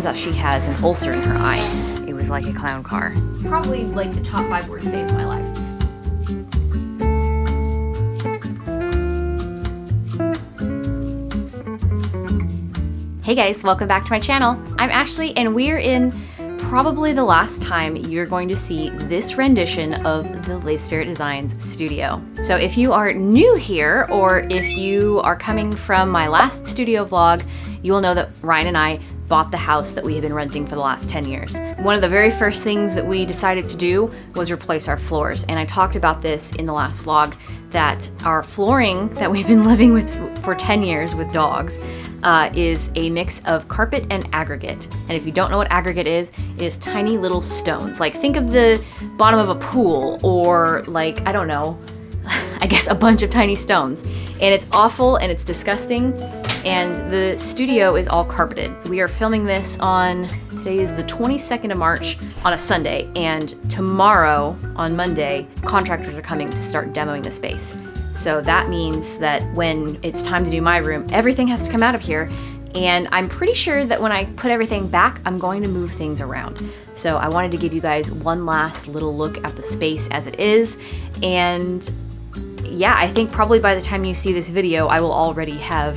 turns out she has an ulcer in her eye. It was like a clown car. Probably like the top 5 worst days of my life. Hey guys, welcome back to my channel. I'm Ashley and we're in probably the last time you're going to see this rendition of the Lace Spirit Designs studio. So if you are new here, or if you are coming from my last studio vlog, you will know that Ryan and I bought the house that we have been renting for the last 10 years. One of the very first things that we decided to do was replace our floors. And I talked about this in the last vlog, that our flooring that we've been living with for 10 years with dogs is a mix of carpet and aggregate. And if you don't know what aggregate is, it is tiny little stones. Like think of the bottom of a pool, or like, I don't know, I guess a bunch of tiny stones. And it's awful and it's disgusting. And the studio is all carpeted. We are filming this on, today is the 22nd of March on a Sunday, and tomorrow on Monday, contractors are coming to start demoing the space. So that means that when it's time to do my room, everything has to come out of here. And I'm pretty sure that when I put everything back, I'm going to move things around. So I wanted to give you guys one last little look at the space as it is. And yeah, I think probably by the time you see this video, I will already have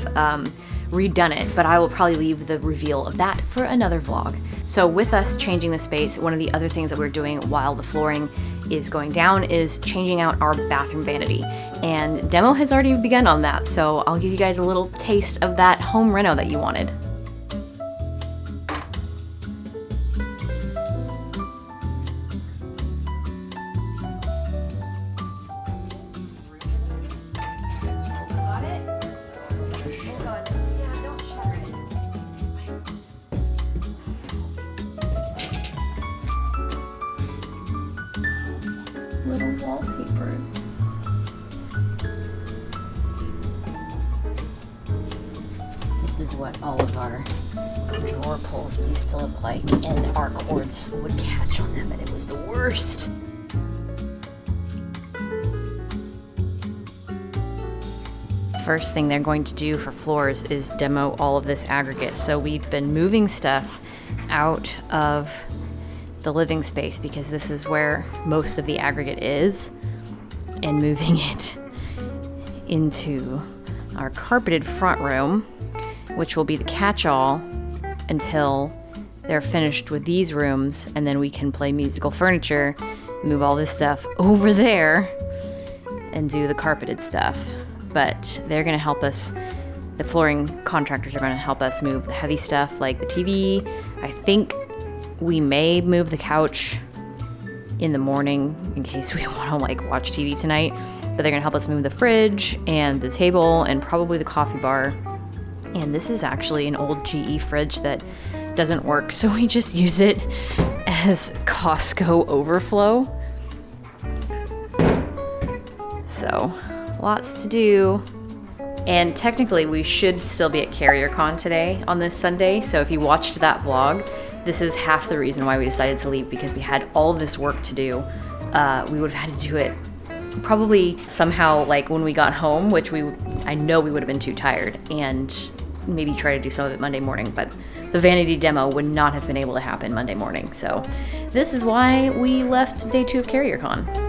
redone it, but I will probably leave the reveal of that for another vlog. So with us changing the space, one of the other things that we're doing while the flooring is going down is changing out our bathroom vanity. And demo has already begun on that, so I'll give you guys a little taste of that home reno that you wanted. Little wallpapers. This is what all of our drawer pulls used to look like, and our cords would catch on them and it was the worst. First thing they're going to do for floors is demo all of this aggregate. So we've been moving stuff out of the living space because this is where most of the aggregate is, and moving it into our carpeted front room, which will be the catch-all until they're finished with these rooms, and then we can play musical furniture, move all this stuff over there, and do the carpeted stuff. But they're gonna help us, the flooring contractors are gonna help us move the heavy stuff like the TV. I think we may move the couch in the morning in case we want to like watch TV tonight, but they're gonna help us move the fridge and the table and probably the coffee bar. And this is actually an old GE fridge that doesn't work, so we just use it as Costco overflow. So lots to do. And technically we should still be at CarrierCon today on this Sunday, so if you watched that vlog, this is half the reason why we decided to leave, because we had all of this work to do. We would have had to do it probably somehow like when we got home, which I know we would have been too tired, and maybe try to do some of it Monday morning, but the vanity demo would not have been able to happen Monday morning. So this is why we left day 2 of CarrierCon.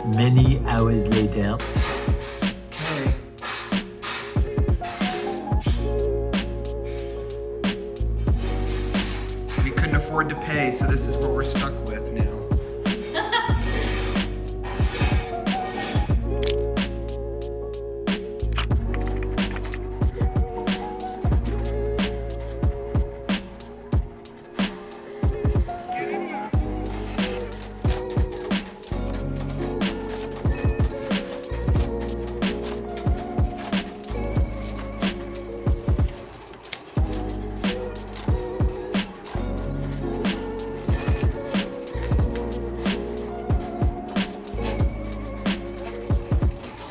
Many hours later. Okay. We couldn't afford to pay, so this is what we're stuck with now.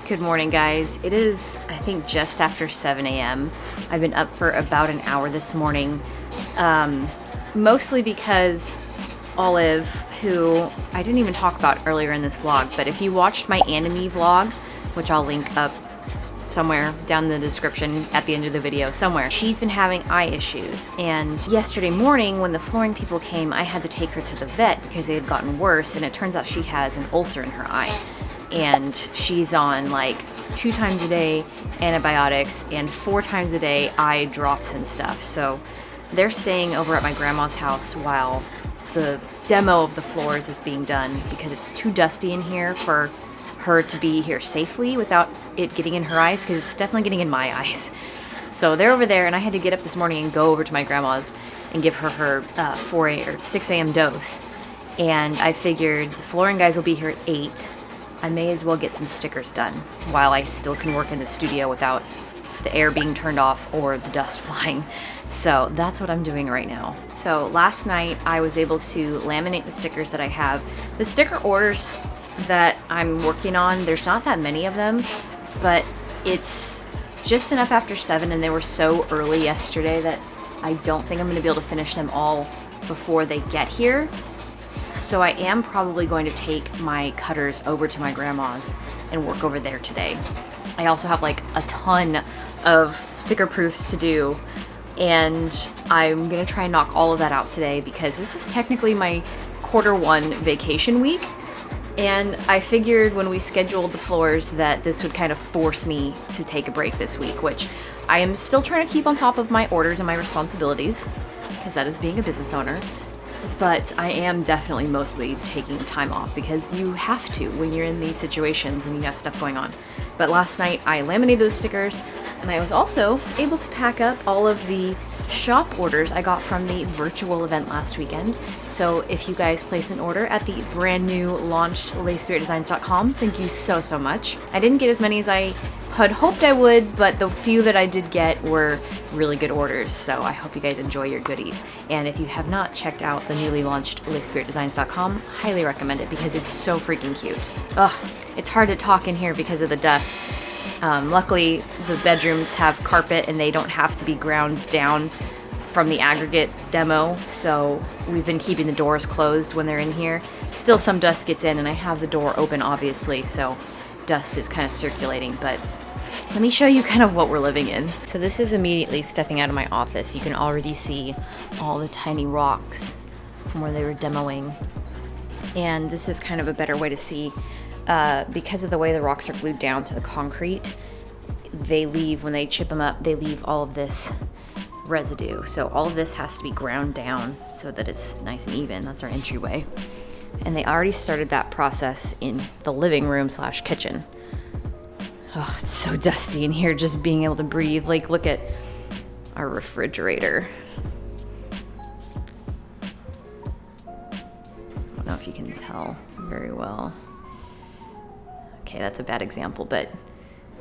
Good morning, guys. It is, I think, just after 7 a.m. I've been up for about an hour this morning, mostly because Olive, who I didn't even talk about earlier in this vlog, but if you watched my anime vlog, which I'll link up somewhere down in the description at the end of the video somewhere, she's been having eye issues. And yesterday morning when the flooring people came, I had to take her to the vet because they had gotten worse, and it turns out she has an ulcer in her eye. And she's on like 2 times a day antibiotics and 4 times a day eye drops and stuff. So they're staying over at my grandma's house while the demo of the floors is being done because it's too dusty in here for her to be here safely without it getting in her eyes, because it's definitely getting in my eyes. So they're over there, and I had to get up this morning and go over to my grandma's and give her her 6 a.m. dose. And I figured the flooring guys will be here at 8. I may as well get some stickers done while I still can work in the studio without the air being turned off or the dust flying. So that's what I'm doing right now. So last night I was able to laminate the stickers that I have. The sticker orders that I'm working on, there's not that many of them, but it's just enough after 7, and they were so early yesterday that I don't think I'm going to be able to finish them all before they get here. So I am probably going to take my cutters over to my grandma's and work over there today. I also have like a ton of sticker proofs to do, and I'm gonna try and knock all of that out today because this is technically my Q1 vacation week. And I figured when we scheduled the floors that this would kind of force me to take a break this week, which I am still trying to keep on top of my orders and my responsibilities, because that is being a business owner. But I am definitely mostly taking time off because you have to when you're in these situations and you have stuff going on. But last night I laminated those stickers, and I was also able to pack up all of the shop orders I got from the virtual event last weekend. So if you guys place an order at the brand new launched LSD&x.com, thank you so much. I didn't get as many as I had hoped I would, but the few that I did get were really good orders, so I hope you guys enjoy your goodies. And if you have not checked out the newly launched LSD&x.com, highly recommend it because it's so freaking cute. Ugh, it's hard to talk in here because of the dust. Luckily, the bedrooms have carpet and they don't have to be ground down from the aggregate demo, so we've been keeping the doors closed when they're in here. Still some dust gets in, and I have the door open obviously, so dust is kind of circulating, but let me show you kind of what we're living in. So this is immediately stepping out of my office. You can already see all the tiny rocks from where they were demoing, and this is kind of a better way to see. Because of the way the rocks are glued down to the concrete, they leave, when they chip them up, they leave all of this residue. So all of this has to be ground down so that it's nice and even. That's our entryway. And they already started that process in the living room / kitchen. Oh, it's so dusty in here just being able to breathe. Like, look at our refrigerator. I don't know if you can tell very well. Okay, that's a bad example, but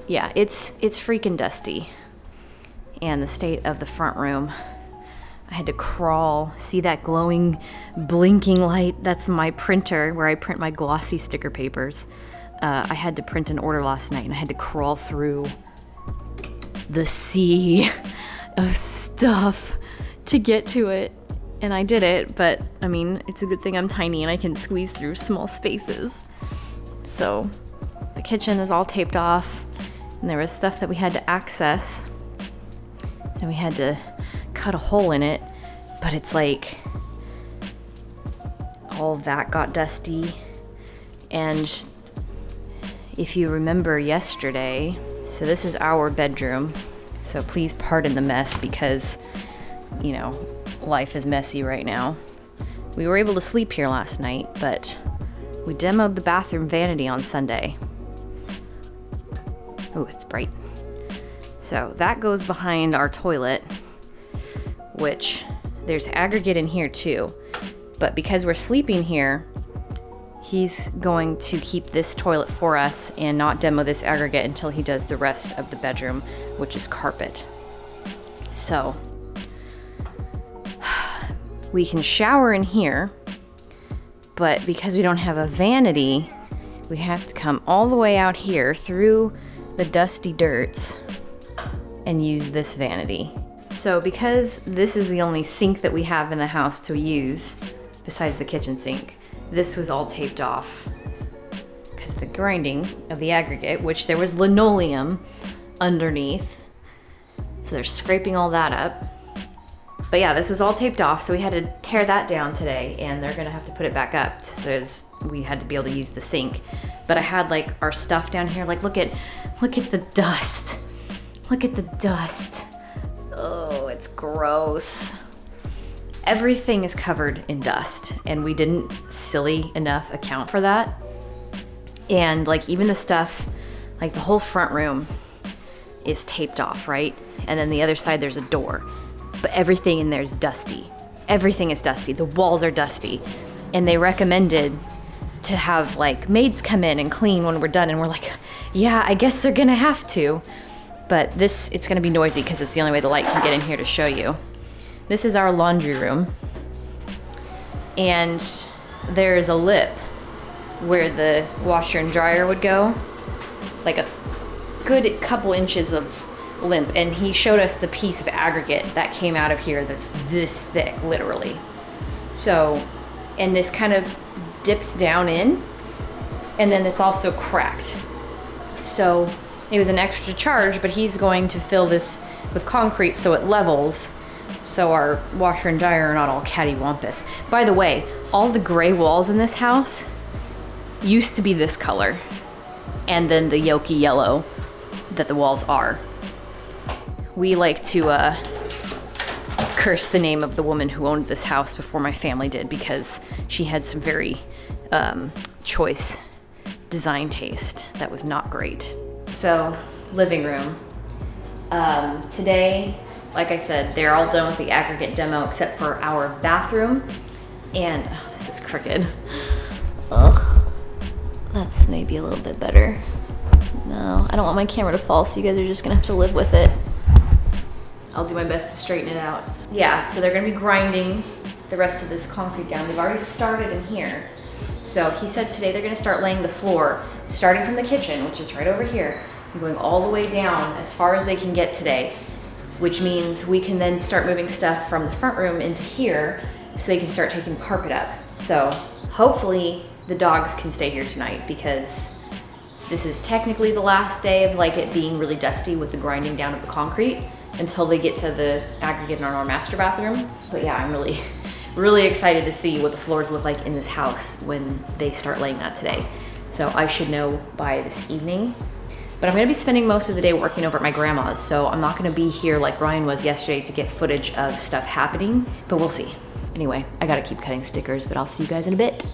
yeah, it's freaking dusty. And the state of the front room, I had to crawl. See that glowing, blinking light? That's my printer where I print my glossy sticker papers. I had to print an order last night, and I had to crawl through the sea of stuff to get to it. And I did it, but I mean, it's a good thing I'm tiny and I can squeeze through small spaces. So the kitchen is all taped off, and there was stuff that we had to access, and we had to cut a hole in it, but it's like all of that got dusty, and if you remember yesterday, so this is our bedroom. So please pardon the mess because, you know, life is messy right now. We were able to sleep here last night, but we demoed the bathroom vanity on Sunday. Oh, it's bright. So that goes behind our toilet, which there's aggregate in here too. But because we're sleeping here, he's going to keep this toilet for us and not demo this aggregate until he does the rest of the bedroom, which is carpet. So we can shower in here, but because we don't have a vanity, we have to come all the way out here through the dusty dirts and use this vanity. So because this is the only sink that we have in the house to use, besides the kitchen sink, this was all taped off because the grinding of the aggregate, which there was linoleum underneath, so they're scraping all that up. But yeah, this was all taped off, so we had to tear that down today, and they're gonna have to put it back up so we had to be able to use the sink. But I had like our stuff down here, like look at the dust. Look at the dust. Oh, it's gross. Everything is covered in dust, and we didn't silly enough account for that. And like even the stuff, like the whole front room is taped off, right? And then the other side there's a door. But everything in there is dusty. Everything is dusty. The walls are dusty. And they recommended to have like maids come in and clean when we're done. And we're like, yeah, I guess they're gonna have to. But it's gonna be noisy because it's the only way the light can get in here to show you. This is our laundry room. And there's a lip where the washer and dryer would go. Like a good couple inches of limp, and he showed us the piece of aggregate that came out of here that's this thick, literally. So, and this kind of dips down in, and then it's also cracked. So it was an extra charge, but he's going to fill this with concrete so it levels, so our washer and dryer are not all cattywampus. By the way, all the gray walls in this house used to be this color, and then the yolky yellow that the walls are. We like to curse the name of the woman who owned this house before my family did, because she had some very choice design taste that was not great. So, living room. Today, like I said, they're all done with the aggregate demo except for our bathroom. And, oh, this is crooked. Ugh, that's maybe a little bit better. No, I don't want my camera to fall, so you guys are just gonna have to live with it. I'll do my best to straighten it out. Yeah, so they're gonna be grinding the rest of this concrete down. They've already started in here. So he said today they're gonna start laying the floor, starting from the kitchen, which is right over here, and going all the way down as far as they can get today, which means we can then start moving stuff from the front room into here so they can start taking carpet up. So hopefully the dogs can stay here tonight, because this is technically the last day of like it being really dusty with the grinding down of the concrete until they get to the aggregate in our master bathroom. But yeah, I'm really excited to see what the floors look like in this house when they start laying that today. So I should know by this evening. But I'm gonna be spending most of the day working over at my grandma's, so I'm not gonna be here like Ryan was yesterday to get footage of stuff happening, but we'll see. Anyway, I gotta keep cutting stickers, but I'll see you guys in a bit.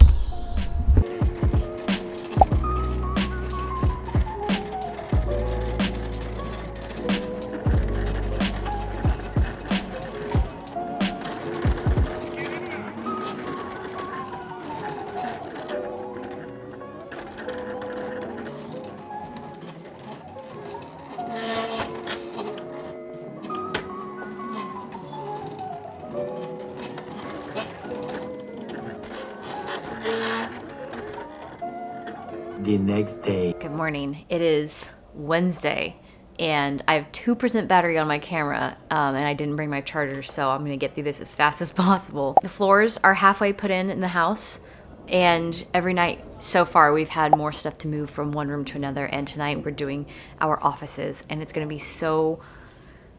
The next day. Good morning. It is Wednesday and I have 2% battery on my camera and I didn't bring my charger, so I'm gonna get through this as fast as possible. The floors are halfway put in the house, and every night so far we've had more stuff to move from one room to another, and tonight we're doing our offices, and it's gonna be so,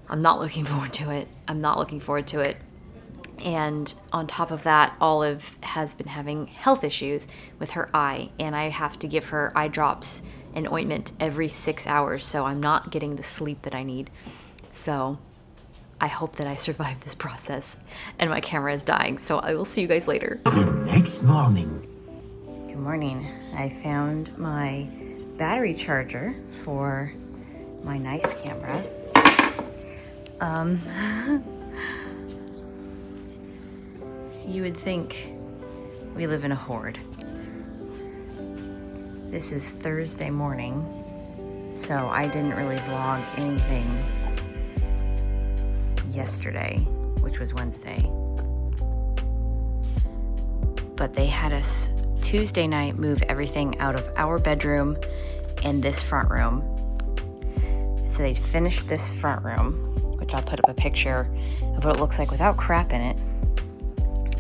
I'm not looking forward to it. I'm not looking forward to it. And on top of that, Olive has been having health issues with her eye, and I have to give her eye drops an ointment every 6 hours, so I'm not getting the sleep that I need. So I hope that I survive this process, and my camera is dying, so I will see you guys later. The next morning. Good morning. I found my battery charger for my nice camera. You would think we live in a horde. This is Thursday morning, so I didn't really vlog anything yesterday, which was Wednesday. But they had us Tuesday night move everything out of our bedroom and this front room. So they finished this front room, which I'll put up a picture of what it looks like without crap in it.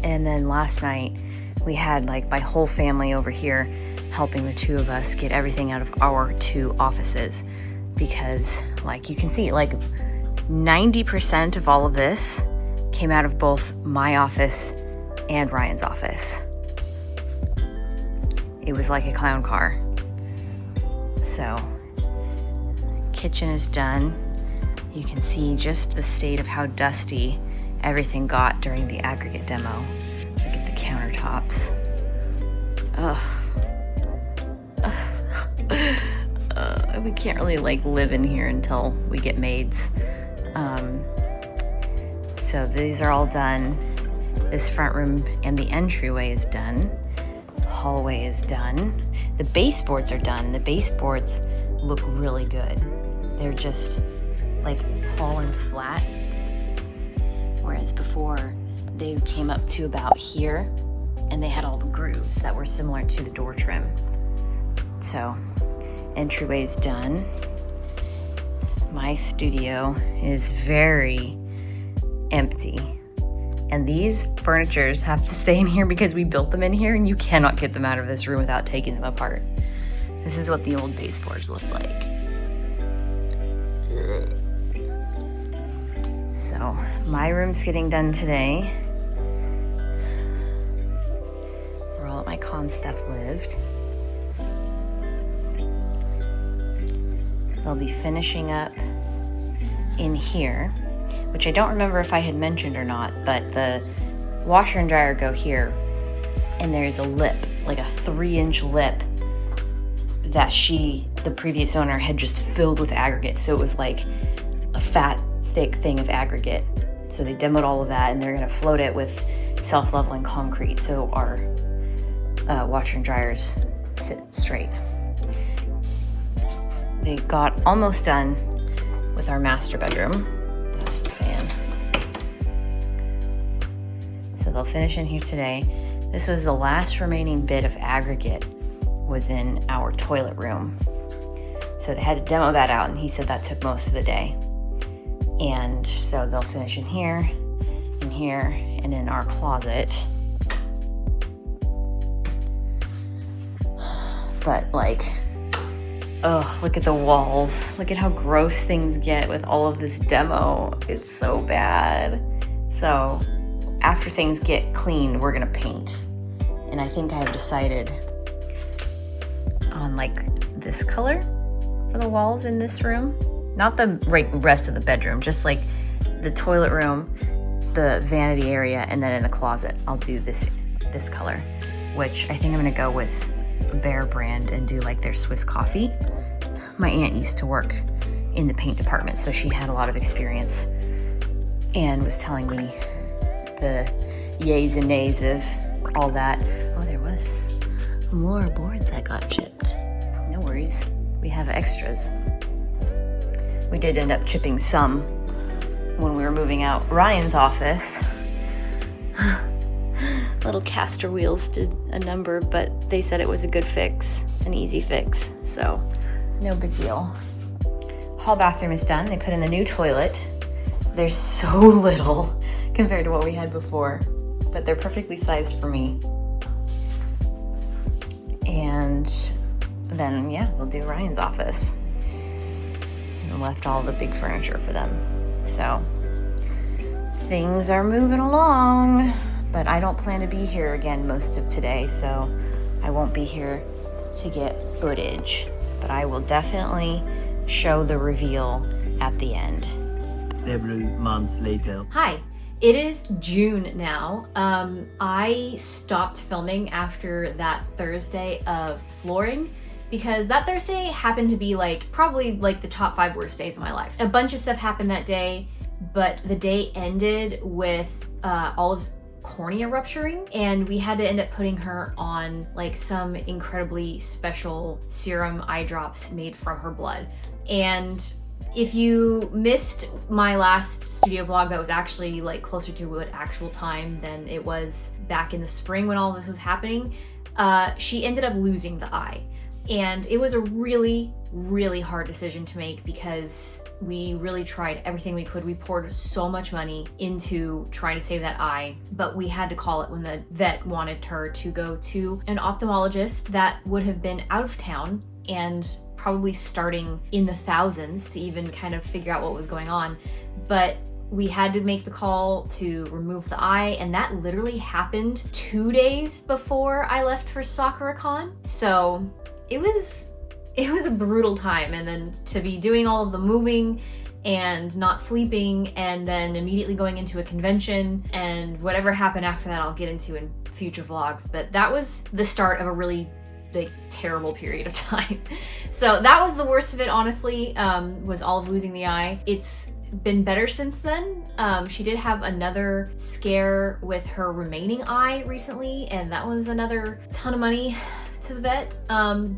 And then last night we had like my whole family over here helping the two of us get everything out of our two offices, because like you can see, like 90% of all of this came out of both my office and Ryan's office. It was like a clown car. So kitchen is done. You can see just the state of how dusty everything got during the aggregate demo. Look at the countertops. We can't really like live in here until we get maids. So these are all done. This front room and the entryway is done. Hallway is done. The baseboards are done. The baseboards look really good. They're just like tall and flat, whereas before they came up to about here and they had all the grooves that were similar to the door trim. So entryway's done. My studio is very empty, and these furnitures have to stay in here because we built them in here, and you cannot get them out of this room without taking them apart. This is what the old baseboards look like. So my room's getting done today, where all of my con stuff lived. They'll be finishing up in here, which I don't remember if I had mentioned or not, but the washer and dryer go here, and there's a lip, like a 3-inch lip that the previous owner had just filled with aggregate. So it was like a fat, thick thing of aggregate. So they demoed all of that, and they're gonna float it with self-leveling concrete so our washer and dryers sit straight. They got almost done with our master bedroom. That's the fan. So they'll finish in here today. This was the last remaining bit of aggregate, was in our toilet room. So they had to demo that out, and he said that took most of the day. And so they'll finish in here, and in our closet. But like, oh, look at the walls. Look at how gross things get with all of this demo. It's so bad. So after things get clean, we're gonna paint. And I think I've decided on like this color for the walls in this room. Not the rest of the bedroom, just like the toilet room, the vanity area, and then in the closet, I'll do this color, which I think I'm gonna go with Bear brand and do like their Swiss coffee. My aunt used to work in the paint department, so she had a lot of experience and was telling me the yays and nays of all that. Oh, there was more boards that got chipped. No worries, we have extras. We did end up chipping some when we were moving out Ryan's office. Little caster wheels did a number, but they said it was a good fix, an easy fix, so no big deal. Hall bathroom is done. They put in the new toilet. They're so little compared to what we had before, but they're perfectly sized for me. And then, yeah, we'll do Ryan's office. And left all the big furniture for them. So things are moving along. But I don't plan to be here again most of today, so I won't be here to get footage. but I will definitely show the reveal at the end. Several months later. Hi, it is June now. I stopped filming after that Thursday of flooring because that Thursday happened to be probably the top 5 worst days of my life. A bunch of stuff happened that day, but the day ended with Olive's cornea rupturing, and we had to end up putting her on some incredibly special serum eye drops made from her blood. And if you missed my last studio vlog that was actually closer to an actual time than it was back in the spring when all this was happening, she ended up losing the eye. And it was a really, really hard decision to make because we really tried everything we could. We poured so much money into trying to save that eye, but we had to call it when the vet wanted her to go to an ophthalmologist that would have been out of town and probably starting in the thousands to even kind of figure out what was going on. But we had to make the call to remove the eye, and that literally happened 2 days before I left for Sakura-con. So it was a brutal time, and then to be doing all of the moving and not sleeping and then immediately going into a convention, and whatever happened after that I'll get into in future vlogs. But that was the start of a really terrible period of time. So that was the worst of it, honestly, was Olive losing the eye. It's been better since then. She did have another scare with her remaining eye recently, and that was another ton of money to the vet,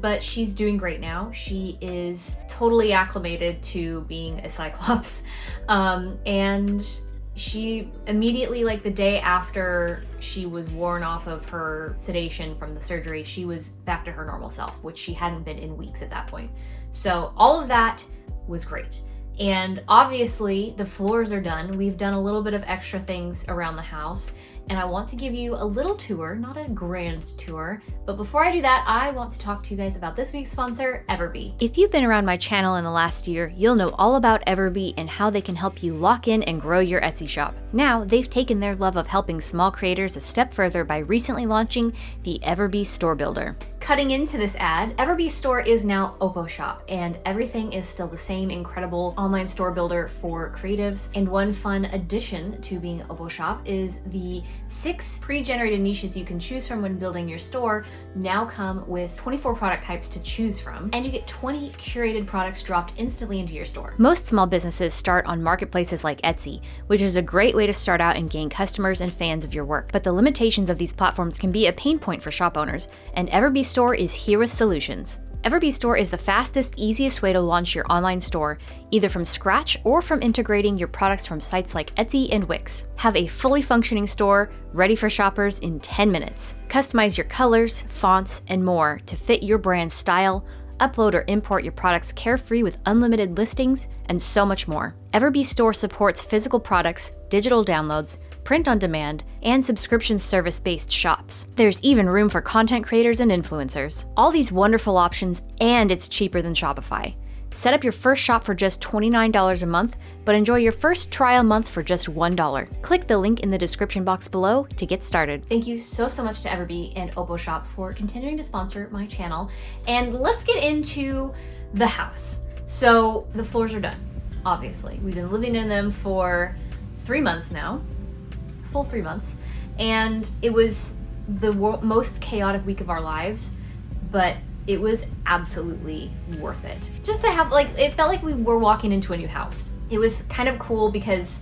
but she's doing great now. She is totally acclimated to being a Cyclops, and she immediately, the day after she was worn off of her sedation from the surgery, she was back to her normal self, which she hadn't been in weeks at that point. So all of that was great. And obviously the floors are done. We've done a little bit of extra things around the house, and I want to give you a little tour, not a grand tour. But before I do that, I want to talk to you guys about this week's sponsor, Everbee. If you've been around my channel in the last year, you'll know all about Everbee and how they can help you lock in and grow your Etsy shop. Now, they've taken their love of helping small creators a step further by recently launching the Everbee Store Builder. Cutting into this ad, Everbee Store is now OpoShop, and everything is still the same incredible online store builder for creatives. And one fun addition to being OpoShop is the 6 pre-generated niches you can choose from when building your store now come with 24 product types to choose from, and you get 20 curated products dropped instantly into your store. Most small businesses start on marketplaces like Etsy, which is a great way to start out and gain customers and fans of your work. But the limitations of these platforms can be a pain point for shop owners, and Everbee Store is here with solutions. Everbee Store is the fastest, easiest way to launch your online store, either from scratch or from integrating your products from sites like Etsy and Wix. Have a fully functioning store ready for shoppers in 10 minutes. Customize your colors, fonts, and more to fit your brand's style. Upload or import your products carefree with unlimited listings, and so much more. Everbee Store supports physical products, digital downloads, print on demand, and subscription service-based shops. There's even room for content creators and influencers. All these wonderful options, and it's cheaper than Shopify. Set up your first shop for just $29 a month, but enjoy your first trial month for just $1. Click the link in the description box below to get started. Thank you so much to Everbee and OpoShop for continuing to sponsor my channel. And let's get into the house. So the floors are done, obviously. We've been living in them for 3 months now. Full 3 months, and it was the most chaotic week of our lives, but it was absolutely worth it. Just to have it felt like we were walking into a new house. It was kind of cool because,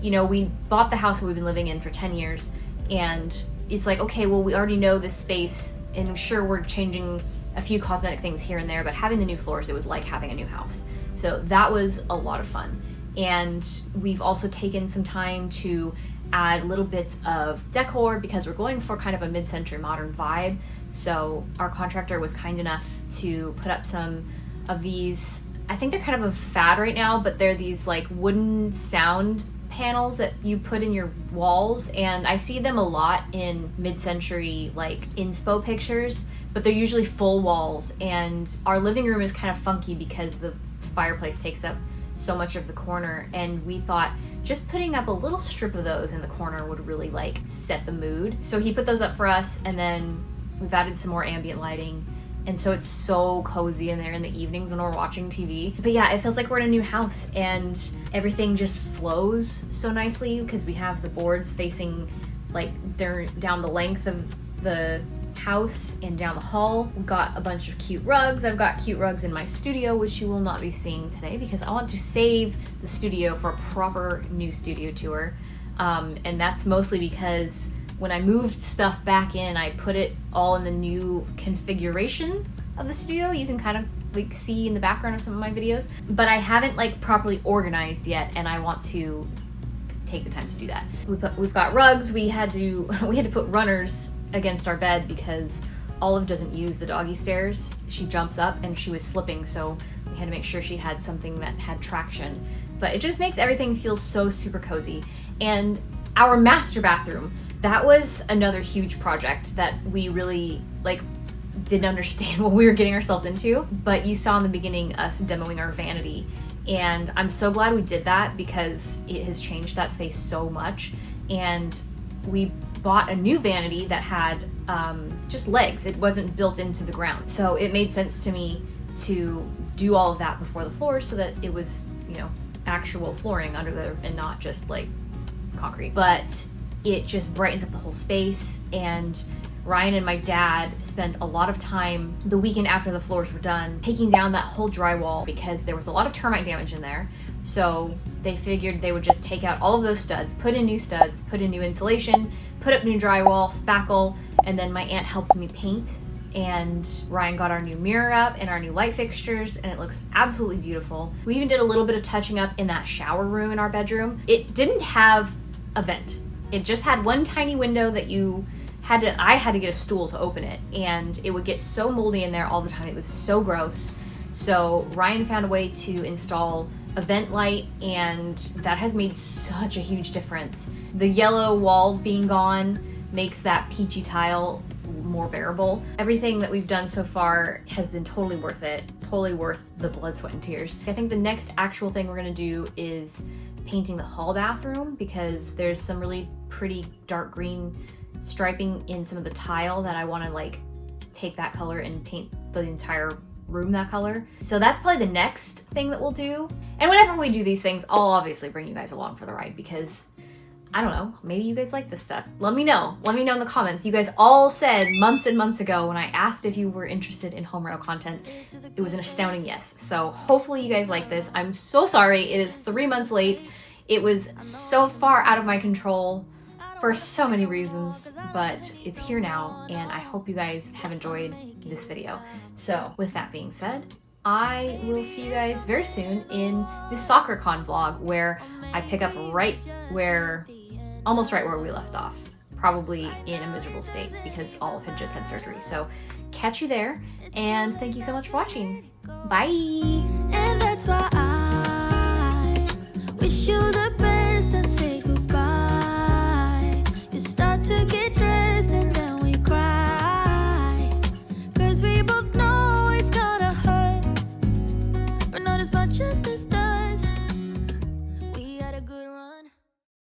we bought the house that we've been living in for 10 years, and it's okay, well, we already know this space, and sure, we're changing a few cosmetic things here and there, but having the new floors, it was like having a new house. So that was a lot of fun. And we've also taken some time to add little bits of decor because we're going for kind of a mid-century modern vibe. So our contractor was kind enough to put up some of these, I think they're kind of a fad right now, but they're these wooden sound panels that you put in your walls, and I see them a lot in mid-century inspo pictures, but they're usually full walls, and our living room is kind of funky because the fireplace takes up so much of the corner, and we thought just putting up a little strip of those in the corner would really set the mood. So he put those up for us, and then we've added some more ambient lighting, And so it's so cozy in there in the evenings when we're watching TV. But yeah, it feels like we're in a new house, and everything just flows so nicely because we have the boards facing like they're down the length of the house and down the hall. We've got a bunch of cute rugs. I've got cute rugs in my studio, which you will not be seeing today because I want to save the studio for a proper new studio tour. And that's mostly because when I moved stuff back in, I put it all in the new configuration of the studio. You can kind of like see in the background of some of my videos, but I haven't like properly organized yet, and I want to take the time to do that. We've got rugs. We had to put runners against our bed because Olive doesn't use the doggy stairs. She jumps up and she was slipping, so we had to make sure she had something that had traction. But it just makes everything feel so super cozy. And our master bathroom, that was another huge project that we really like didn't understand what we were getting ourselves into. But you saw in the beginning us demoing our vanity, and I'm so glad we did that because it has changed that space so much. And we bought a new vanity that had just legs. It wasn't built into the ground. So it made sense to me to do all of that before the floor so that it was, you know, actual flooring under there and not just like concrete. But it just brightens up the whole space, and Ryan and my dad spent a lot of time the weekend after the floors were done taking down that whole drywall because there was a lot of termite damage in there. So they figured they would just take out all of those studs, put in new insulation, put up new drywall, spackle, and then my aunt helped me paint, and Ryan got our new mirror up and our new light fixtures, and it looks absolutely beautiful. We even did a little bit of touching up in that shower room in our bedroom. It didn't have a vent. It just had one tiny window that I had to get a stool to open it, and it would get so moldy in there all the time. It was so gross. So Ryan found a way to install a vent light, and that has made such a huge difference. The yellow walls being gone makes that peachy tile more bearable. Everything that we've done so far has been totally worth it, totally worth the blood, sweat, and tears. I think the next actual thing we're gonna do is painting the hall bathroom because there's some really pretty dark green striping in some of the tile that I want to like take that color and paint the entire room that color. So that's probably the next thing that we'll do. And whenever we do these things, I'll obviously bring you guys along for the ride because I don't know, maybe you guys like this stuff. Let me know in the comments. You guys all said months and months ago when I asked if you were interested in home rental content, it was an astounding yes. So hopefully you guys like this. I'm so sorry it is 3 months late. It was so far out of my control for so many reasons, but it's here now, and I hope you guys have enjoyed this video. So with that being said, I will see you guys very soon in this SoccerCon vlog where I pick up almost right where we left off, probably in a miserable state because Olive had just had surgery. So catch you there, and thank you so much for watching. Bye! And that's why I wish you the best.